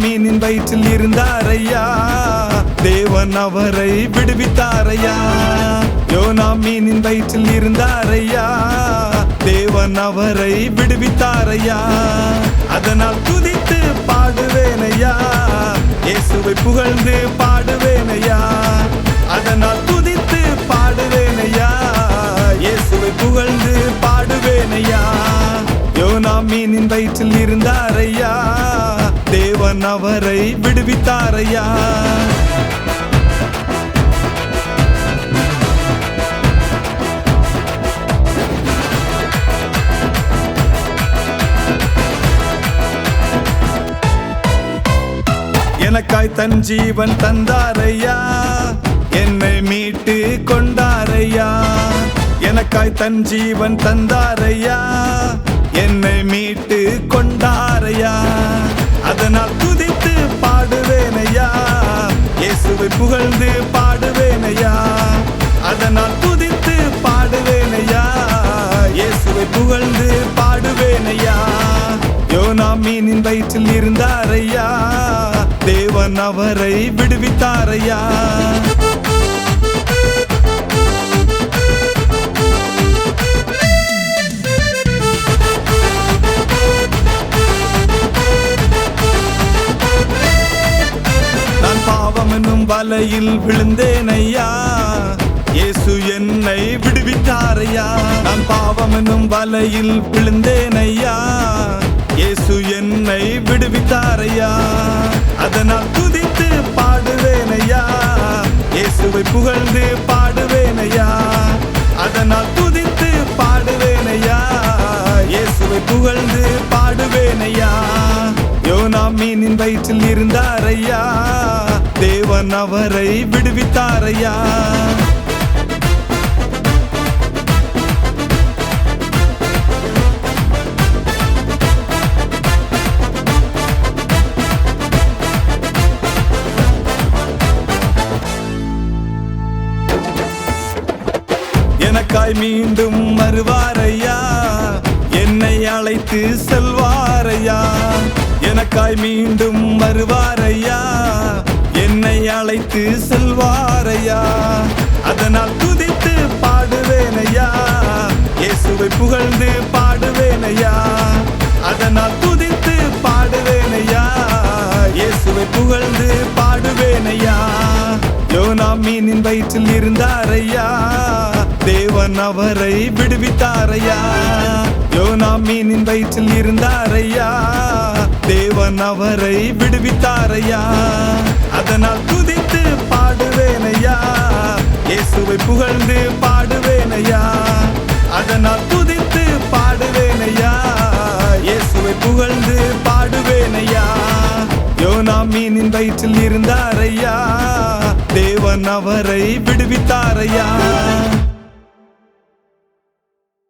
மீனின் வயிற்றில் இருந்தாரையா, தேவன் அவரை விடுவித்தாரையா. யோனா மீனின் வயிற்றில் இருந்தாரையா, தேவன் அவரை விடுவித்தாரையா. அதனால் துதித்து பாடுவேனையா, இயேசுவை புகழ்ந்து பாடுவேனையா. அதனால் துதித்து பாடுவேனையா, இயேசுவை புகழ்ந்து பாடுவேனையா. யோனா மீனின் வயிற்றில் இருந்தாரையா, தேவன் அவரை விடுவித்தாரையா. எனக்காய் தன் ஜீவன் தந்தாரையா, என்னை மீட்டு கொண்டாரையா. எனக்காய் தன் ஜீவன் தந்தாரையா, என்னை மீட்டு கொண்டாரையா. அதனால் துதித்து பாடுவேனையா, இயேசுவை புகழ்ந்து பாடுவேனையா. அதனால் துதித்து பாடுவேனையா, இயேசுவை புகழ்ந்து பாடுவேனையா. யோனா மீனின் வயிற்றில் இருந்தாரையா, தேவன் அவரை விடுவித்தாரையா. நான் பாவம் என்னும் வலையில் விழுந்தேனையா, இயேசு என்னை விடுவித்தாரையா. நான் பாவம் என்னும் வலையில் விழுந்தேனையா, இயேசு என்னை விடுவித்தாரையா. அதனால் துதித்து பாடுவேனையா, இயேசுவை புகழ்ந்து பாடுவேனையா. அதனால் துதித்து பாடுவேனையா, இயேசுவை புகழ்ந்து பாடுவேனையா. யோனா மீனின் வயிற்றில் இருந்தாரையா, தேவன் அவரை விடுவித்தாரையா. எனக்காய் மீண்டும் வருவாரையா, என்னை அழைத்து செல்வாரையா. எனக்காய் மீண்டும் வருவாரையா, என்னை அழைத்து செல்வாரையா. அதனால் துதித்து பாடுவேனையா, இயேசுவை புகழ்ந்து பாடுவேனையா. அதனால் துதித்து பாடுவேனையா, இயேசுவை புகழ்ந்து பாடுவேனையா. யோனா மீனின் வயிற்றில் இருந்தாரையா, தேவன் அவரை விடுவித்தாரையா. யோனா மீனின் வயிற்றில் இருந்தாரையா, தேவன் அவரை விடுவித்தாரையா. அதனால் துதித்து பாடுவேனையா, இயேசுவை புகழ்ந்து பாடுவேனையா. அதனால் துதித்து பாடுவேனையா, இயேசுவை புகழ்ந்து பாடுவேனையா. யோனா மீனின் வயிற்றில் இருந்தாரையா, தேவன் அவரை விடுவித்தாரையா.